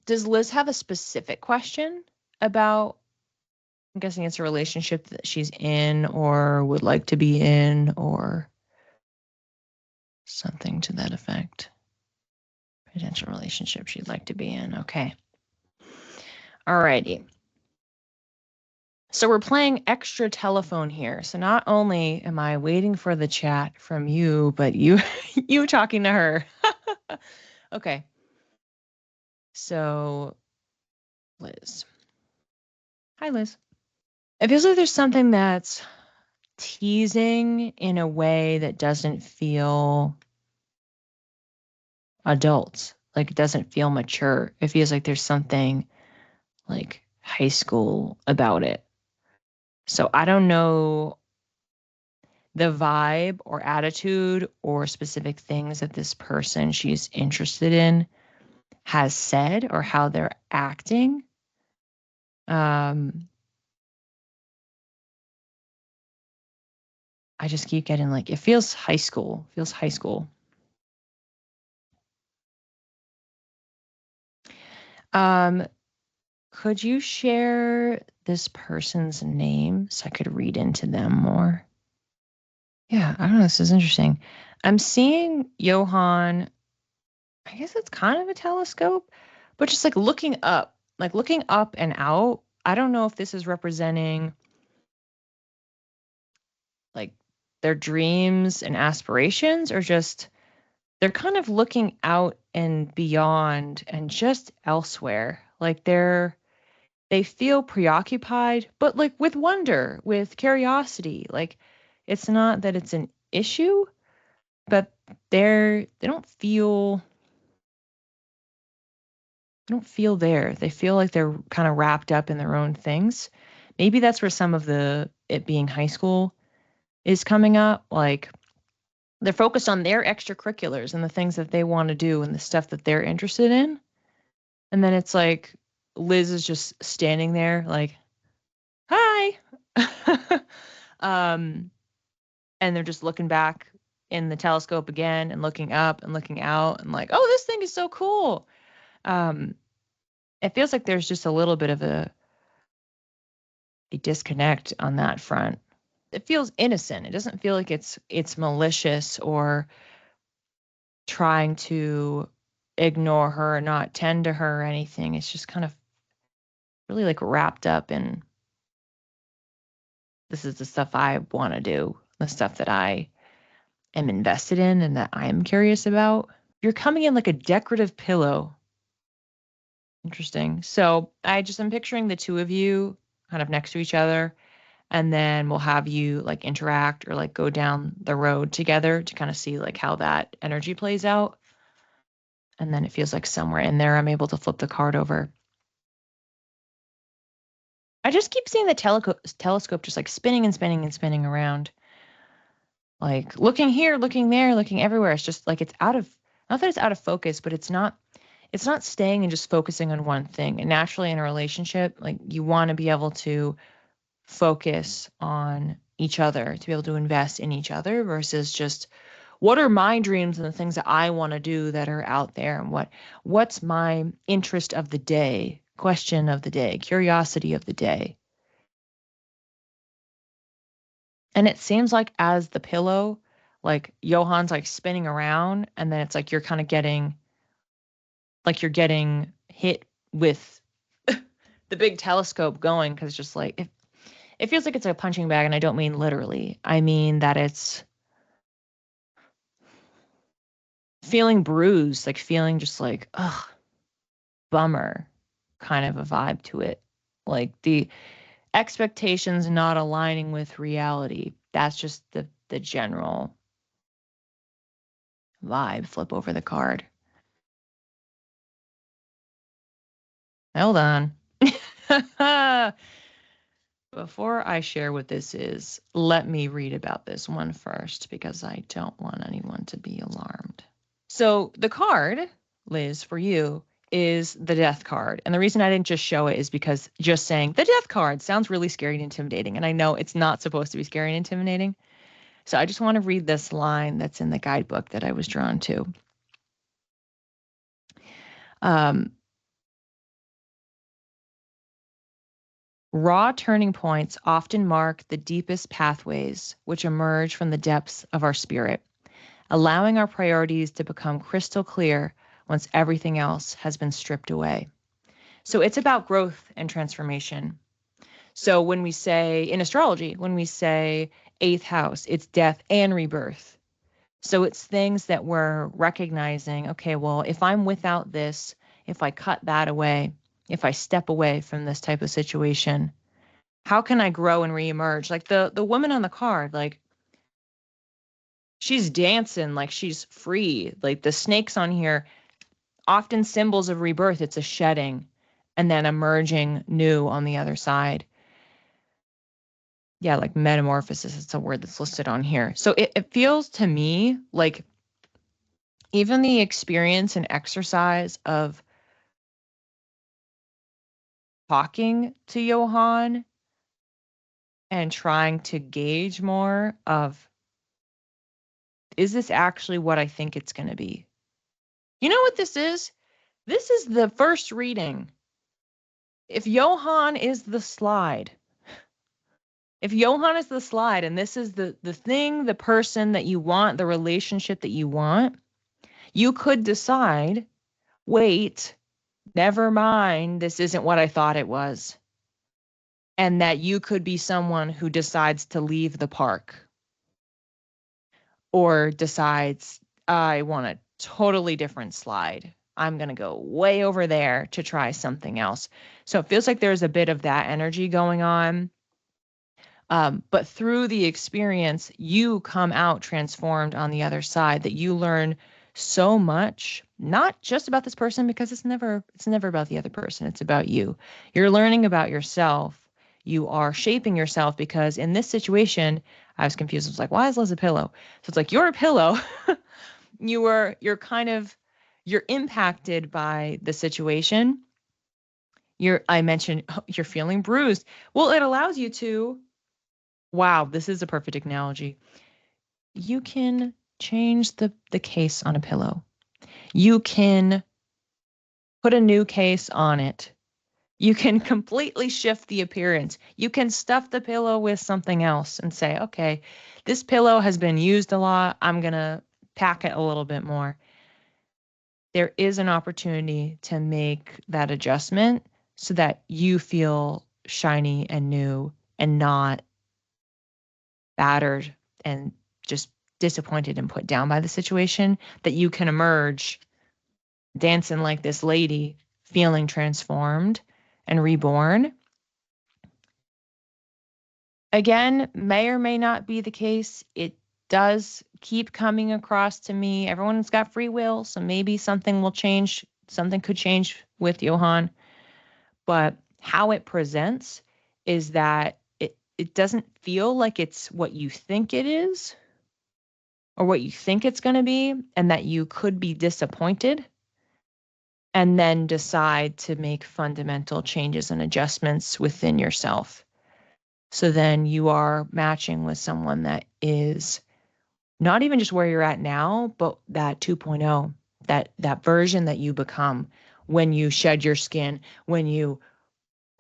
Does Liz have a specific question about, I'm guessing it's a relationship that she's in or would like to be in or something to that effect? Potential relationship she'd like to be in. Okay. Alrighty. So we're playing extra telephone here. So not only am I waiting for the chat from you, but you talking to her. Okay. So Liz. Hi, Liz. It feels like there's something that's teasing in a way that doesn't feel adult. Like it doesn't feel mature. It feels like there's something like high school about it. So I don't know the vibe or attitude or specific things that this person she's interested in has said or how they're acting. I just keep getting like, it feels high school. Could you share this person's name so I could read into them more? Yeah, I don't know. This is interesting. I'm seeing Johann, I guess it's kind of a telescope, but just like looking up and out. I don't know if this is representing like their dreams and aspirations or just they're kind of looking out and beyond and just elsewhere. Like they feel preoccupied, but like with wonder, with curiosity. Like it's not that it's an issue, but they don't feel there. They feel like they're kind of wrapped up in their own things. Maybe that's where some of it being high school is coming up. Like they're focused on their extracurriculars and the things that they want to do and the stuff that they're interested in. And then it's like Liz is just standing there like, hi. And they're just looking back in the telescope again and looking up and looking out and like, oh, this thing is so cool. It feels like there's just a little bit of a disconnect on that front. It feels innocent. It doesn't feel like it's malicious or trying to ignore her or not tend to her or anything. It's just kind of really like wrapped up in this is the stuff I want to do, the stuff that I am invested in and that I'm curious about. You're coming in like a decorative pillow. Interesting. So I'm picturing the two of you kind of next to each other, and then we'll have you like interact or like go down the road together to kind of see like how that energy plays out. And then it feels like somewhere in there, I'm able to flip the card over. I just keep seeing the telescope just like spinning and spinning and spinning around. Like looking here, looking there, looking everywhere. It's just like it's not that it's out of focus, but it's not staying and just focusing on one thing. And naturally in a relationship, like you want to be able to focus on each other, to be able to invest in each other versus just what are my dreams and the things that I want to do that are out there and what's my interest of the day, question of the day, curiosity of the day. And it seems like as the pillow, like Johann's like spinning around and then it's like you're kind of getting hit with the big telescope going because just like it feels like it's a punching bag, and I don't mean literally. I mean that it's feeling bruised, like feeling just like, ugh, bummer kind of a vibe to it. Like the expectations not aligning with reality. That's just the general vibe. Flip over the card. Hold on. Before I share what this is, let me read about this one first because I don't want anyone to be alarmed. So the card, Liz, for you is the death card. And the reason I didn't just show it is because just saying the death card sounds really scary and intimidating. And I know it's not supposed to be scary and intimidating. So I just want to read this line that's in the guidebook that I was drawn to. Raw turning points often mark the deepest pathways which emerge from the depths of our spirit, allowing our priorities to become crystal clear once everything else has been stripped away. So it's about growth and transformation. So when we say in astrology, when we say eighth house, it's death and rebirth. So it's things that we're recognizing, okay, well, if I'm without this, if I cut that away, if I step away from this type of situation, how can I grow and reemerge? Like the woman on the card, like she's dancing like she's free. Like the snakes on here, often symbols of rebirth. It's a shedding and then emerging new on the other side. Yeah, like metamorphosis, it's a word that's listed on here. So it feels to me like even the experience and exercise of talking to Johann and trying to gauge more of, is this actually what I think it's going to be? You know what this is? This is the first reading. If Johann is the slide, if Johann is the slide and this is the thing, the person that you want, the relationship that you want, you could decide, wait, never mind, this isn't what I thought it was. And that you could be someone who decides to leave the park or decides, I want a totally different slide. I'm going to go way over there to try something else. So it feels like there's a bit of that energy going on. But through the experience, you come out transformed on the other side, that you learn so much, not just about this person, because it's never about the other person. It's about you. You're learning about yourself. You are shaping yourself, because in this situation, I was confused. I was like, why is Liz a pillow? So it's like, you're a pillow. You're impacted by the situation. I mentioned, oh, you're feeling bruised. Well, it allows you to, wow, this is a perfect analogy. You can change the case on a pillow. You can put a new case on it. You can completely shift the appearance. You can stuff the pillow with something else and say, okay, this pillow has been used a lot. I'm going to pack it a little bit more. There is an opportunity to make that adjustment so that you feel shiny and new and not battered and just disappointed and put down by the situation, that you can emerge dancing like this lady, feeling transformed and reborn. Again, may or may not be the case. It does keep coming across to me. Everyone's got free will, so maybe something will change. Something could change with Johann. But how it presents is that it doesn't feel like it's what you think it is or what you think it's going to be, and that you could be disappointed and then decide to make fundamental changes and adjustments within yourself. So then you are matching with someone that is not even just where you're at now, but that 2.0, that version that you become when you shed your skin, when you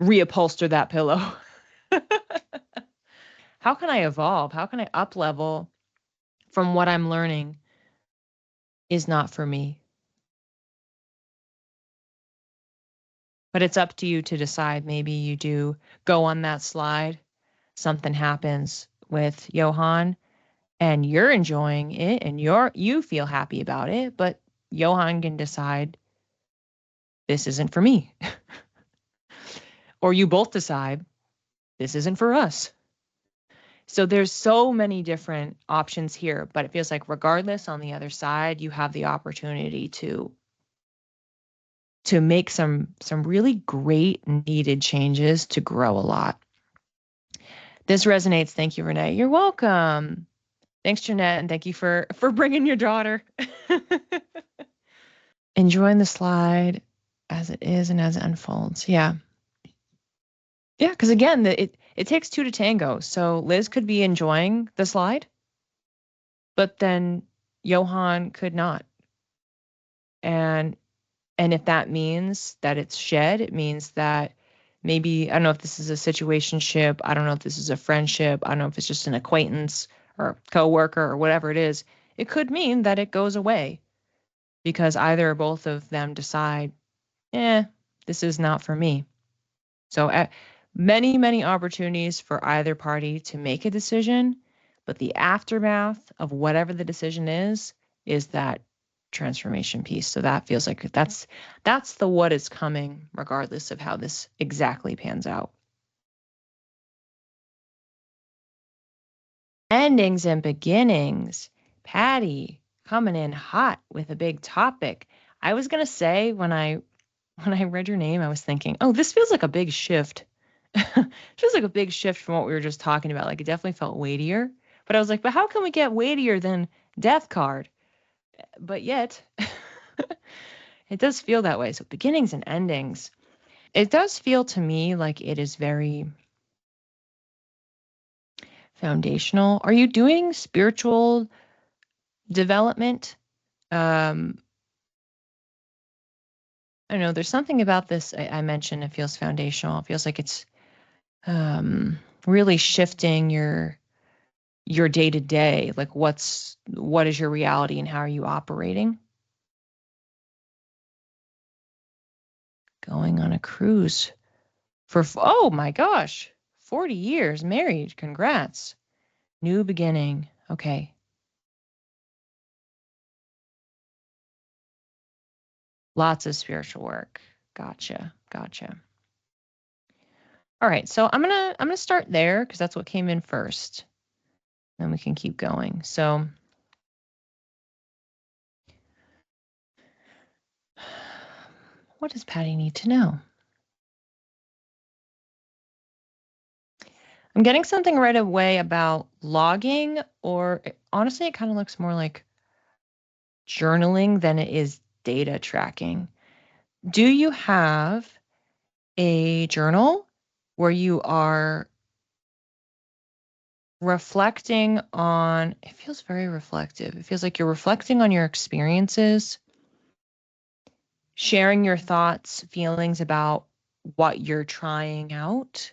reupholster that pillow. How can I evolve? How can I up level from what I'm learning is not for me? But it's up to you to decide. Maybe you do go on that slide, something happens with Johann and you're enjoying it and you feel happy about it, but Johann can decide this isn't for me. Or you both decide this isn't for us. So there's so many different options here, but it feels like regardless, on the other side, you have the opportunity to make some really great needed changes to grow a lot. This resonates. Thank you, Renee. You're welcome. Thanks, Jeanette, and thank you for bringing your daughter. Enjoying the slide as it is and as it unfolds. Yeah. Yeah, because again, it takes two to tango. So Liz could be enjoying the slide, but then Johann could not. And if that means that it's shed, it means that Maybe, I don't know if this is a situationship. I don't know if this is a friendship. I don't know if it's just an acquaintance or coworker or whatever it is. It could mean that it goes away because either or both of them decide, this is not for me. So many, many opportunities for either party to make a decision, but the aftermath of whatever the decision is that transformation piece. So that feels like that's the what is coming, regardless of how this exactly pans out. Endings and beginnings. Patty coming in hot with a big topic. I was gonna say when I read your name, I was thinking, oh, this feels like a big shift. Feels like a big shift from what we were just talking about. Like it definitely felt weightier. But I was like, but how can we get weightier than Death card? But yet, it does feel that way. So beginnings and endings. It does feel to me like it is very foundational. Are you doing spiritual development? I don't know. There's something about this I mentioned. It feels foundational. It feels like it's really shifting your day to day. Like what is your reality and how are you operating? Going on a cruise for oh my gosh, 40 years married. Congrats. New beginning. Okay. Lots of spiritual work. Gotcha. All right, so I'm gonna start there because that's what came in first. Then we can keep going. So what does Patty need to know? I'm getting something right away about logging, or honestly, it kind of looks more like journaling than it is data tracking. Do you have a journal where you are reflecting on, it feels very reflective. It feels like you're reflecting on your experiences, sharing your thoughts, feelings about what you're trying out,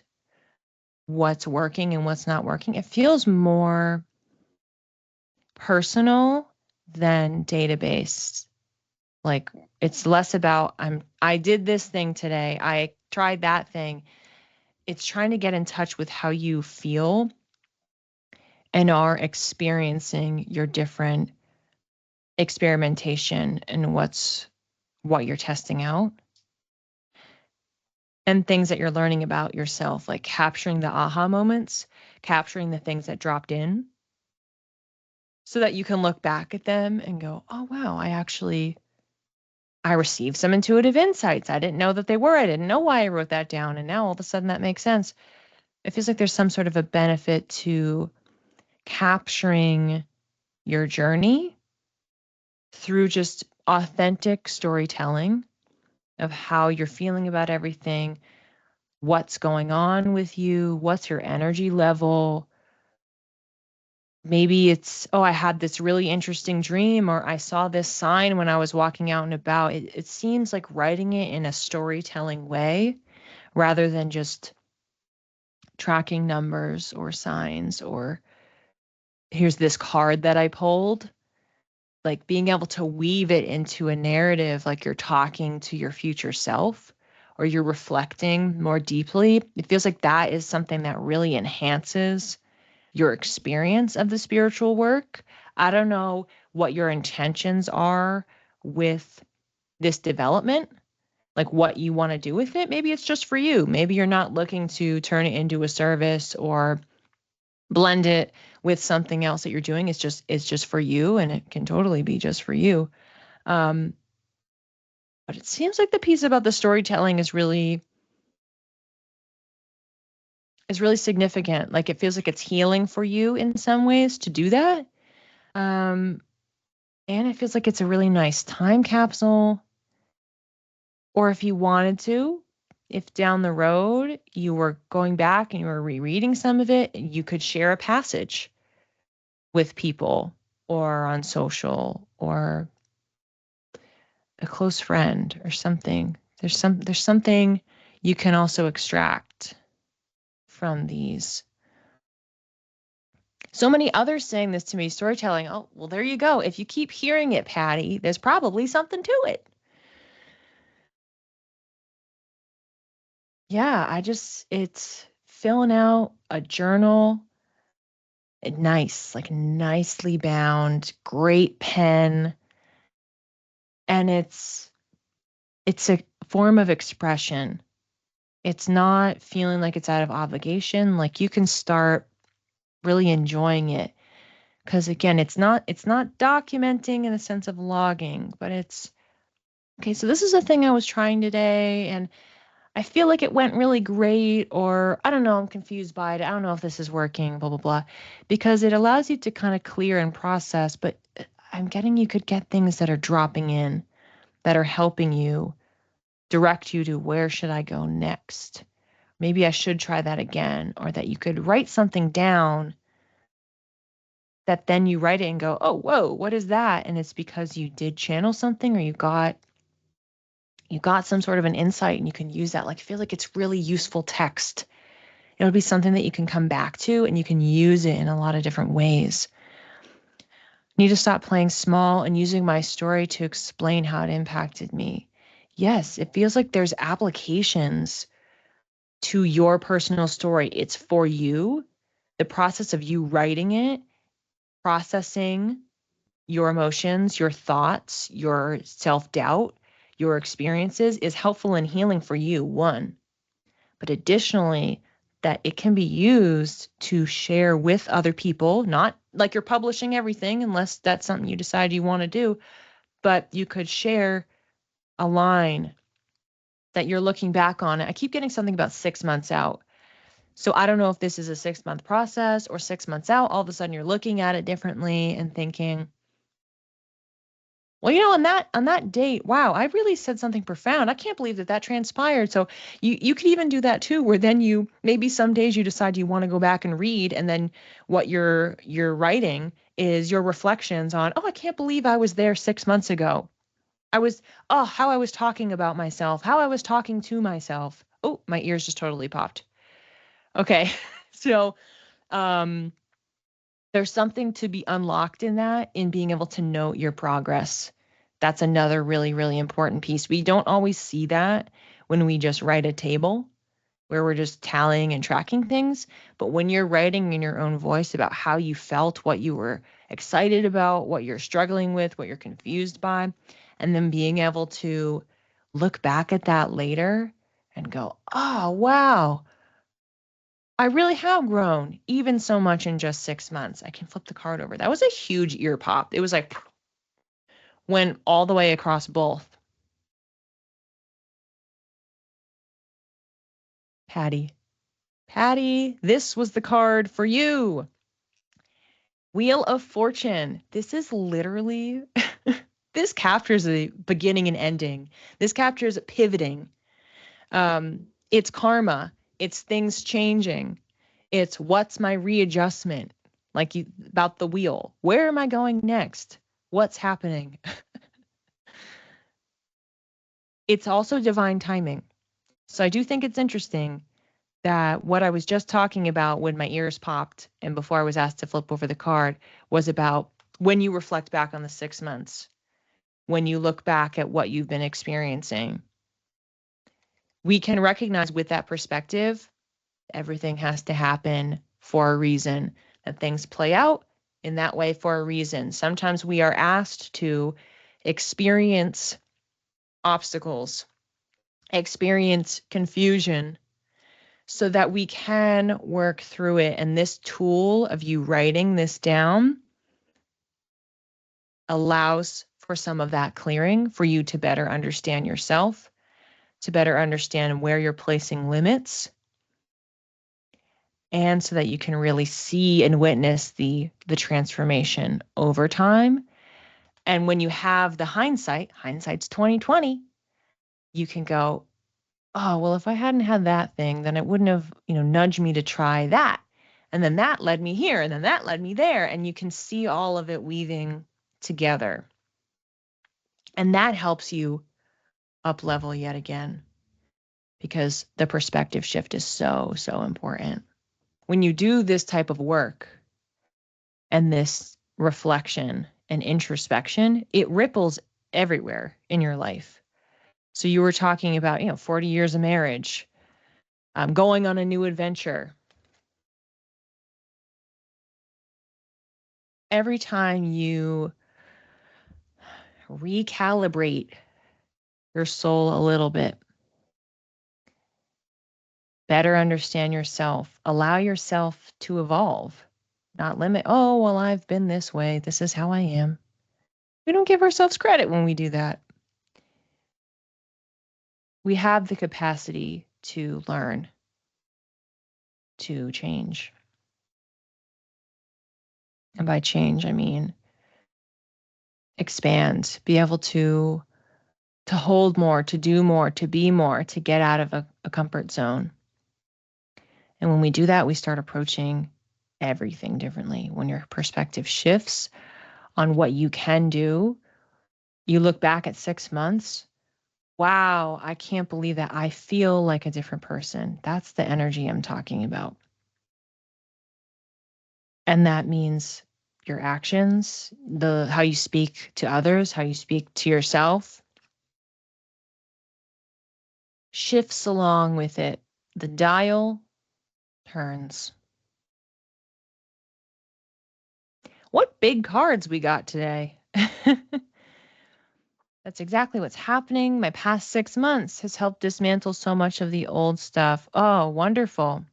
what's working and what's not working. It feels more personal than database. Like it's less about I did this thing today. I tried that thing. It's trying to get in touch with how you feel and are experiencing your different experimentation and what you're testing out and things that you're learning about yourself, like capturing the aha moments, capturing the things that dropped in so that you can look back at them and go, oh, wow, I received some intuitive insights. I didn't know that they were. I didn't know why I wrote that down. And now all of a sudden that makes sense. It feels like there's some sort of a benefit to capturing your journey through just authentic storytelling of how you're feeling about everything, what's going on with you, what's your energy level. Maybe it's, oh, I had this really interesting dream, or I saw this sign when I was walking out and about. It seems like writing it in a storytelling way rather than just tracking numbers or signs or here's this card that I pulled. Like being able to weave it into a narrative, like you're talking to your future self or you're reflecting more deeply. It feels like that is something that really enhances your experience of the spiritual work. I don't know what your intentions are with this development, like what you want to do with it. Maybe it's just for you. Maybe you're not looking to turn it into a service or blend it with something else that you're doing. It's just for you, and it can totally be just for you. Um, but it seems like the piece about the storytelling is really significant. Like it feels like it's healing for you in some ways to do that. Um, and it feels like it's a really nice time capsule. Or if you wanted to, if down the road you were going back and you were rereading some of it, you could share a passage with people or on social or a close friend or something. There's something you can also extract from these. So many others saying this to me, storytelling. Oh, well, there you go. If you keep hearing it, Patty, there's probably something to it. Yeah, it's filling out a journal, nice, like nicely bound, great pen. And it's a form of expression. It's not feeling like it's out of obligation. Like you can start really enjoying it. Because again, it's not documenting in the sense of logging, but it's okay, so this is a thing I was trying today, and I feel like it went really great, or I don't know, I'm confused by it. I don't know if this is working, blah, blah, blah. Because it allows you to kind of clear and process, but I'm getting you could get things that are dropping in, that are helping you, direct you to where should I go next? Maybe I should try that again, or that you could write something down that then you write it and go, oh, whoa, what is that? And it's because you did channel something or you got some sort of an insight and you can use that. Like, I feel like it's really useful text. It'll be something that you can come back to and you can use it in a lot of different ways. I need to stop playing small and using my story to explain how it impacted me. Yes, it feels like there's applications to your personal story. It's for you. The process of you writing it, processing your emotions, your thoughts, your self-doubt, your experiences is helpful and healing for you, one. But additionally, that it can be used to share with other people, not like you're publishing everything unless that's something you decide you want to do, but you could share a line that you're looking back on. I keep getting something about 6 months out. So I don't know if this is a 6-month process or 6 months out. All of a sudden you're looking at it differently and thinking, well, on that date, wow, I really said something profound. I can't believe that transpired. So you could even do that too, where then you maybe some days you decide you want to go back and read, and then what you're writing is your reflections on, oh, I can't believe I was there 6 months ago. How I was talking about myself, how I was talking to myself. Oh, my ears just totally popped. Okay, so um, there's something to be unlocked in that, in being able to note your progress. That's another really, really important piece. We don't always see that when we just write a table where we're just tallying and tracking things. But when you're writing in your own voice about how you felt, what you were excited about, what you're struggling with, what you're confused by, and then being able to look back at that later and go, oh, wow, I really have grown even so much in just 6 months. I can flip the card over. That was a huge ear pop. It was like went all the way across both. Patty, Patty, this was the card for you. Wheel of Fortune. This is literally, this captures the beginning and ending. This captures pivoting. It's karma. It's things changing. It's what's my readjustment, like about the wheel. Where am I going next? What's happening? It's also divine timing. So I do think it's interesting that what I was just talking about when my ears popped and before I was asked to flip over the card was about when you reflect back on the 6 months, when you look back at what you've been experiencing. We can recognize with that perspective, everything has to happen for a reason, that things play out in that way for a reason. Sometimes we are asked to experience obstacles, experience confusion, so that we can work through it. And this tool of you writing this down allows for some of that clearing, for you to better understand yourself, to better understand where you're placing limits, and so that you can really see and witness the transformation over time. And when you have the hindsight's 2020, you can go, oh, well, if I hadn't had that thing, then it wouldn't have, nudged me to try that. And then that led me here, and then that led me there. And you can see all of it weaving together. And that helps you up level yet again. because the perspective shift is so, so important. When you do this type of work and this reflection and introspection, it ripples everywhere in your life. So you were talking about, 40 years of marriage, going on a new adventure. Every time you recalibrate your soul a little bit, better understand yourself, allow yourself to evolve, not limit, oh, well, I've been this way. This is how I am. We don't give ourselves credit when we do that. We have the capacity to learn, to change. And by change, I mean expand, be able to hold more, to do more, to be more, to get out of a comfort zone. And when we do that, we start approaching everything differently. When your perspective shifts on what you can do, you look back at 6 months. Wow, I can't believe that I feel like a different person. That's the energy I'm talking about. And that means your actions, how you speak to others, how you speak to yourself, shifts along with it. The dial turns. What big cards we got today. That's exactly what's happening. My past 6 months has helped dismantle so much of the old stuff. Oh, wonderful.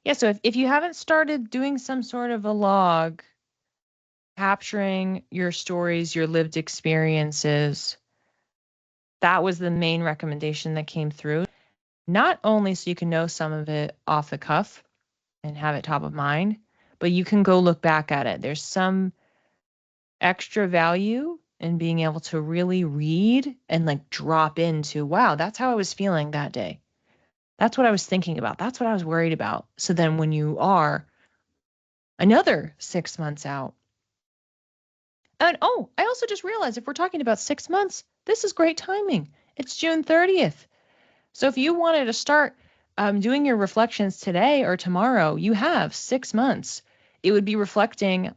Yeah, so if you haven't started doing some sort of a log, capturing your stories, your lived experiences, that was the main recommendation that came through. Not only so you can know some of it off the cuff and have it top of mind, but you can go look back at it. There's some extra value in being able to really read and like drop into, wow, that's how I was feeling that day. That's what I was thinking about. That's what I was worried about. So then when you are another 6 months out, and oh, I also just realized if we're talking about 6 months, this is great timing. It's June 30th. So if you wanted to start doing your reflections today or tomorrow, you have 6 months. It would be reflecting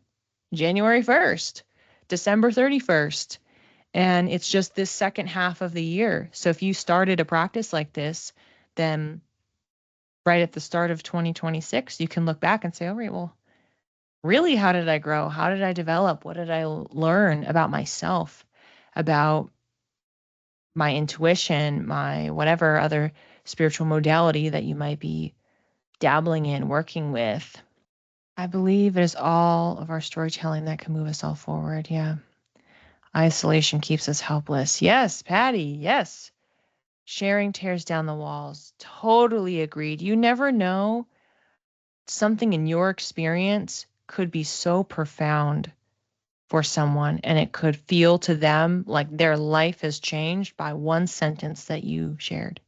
January 1st, December 31st. And it's just this second half of the year. So if you started a practice like this, then right at the start of 2026, you can look back and say, all right, well, really, how did I grow? How did I develop? What did I learn about myself, about my intuition, my whatever other spiritual modality that you might be dabbling in, working with? I believe it is all of our storytelling that can move us all forward. Yeah. Isolation keeps us helpless. Yes, Patty. Yes. Sharing tears down the walls. Totally agreed. You never know. Something in your experience could be so profound for someone, and it could feel to them like their life has changed by one sentence that you shared.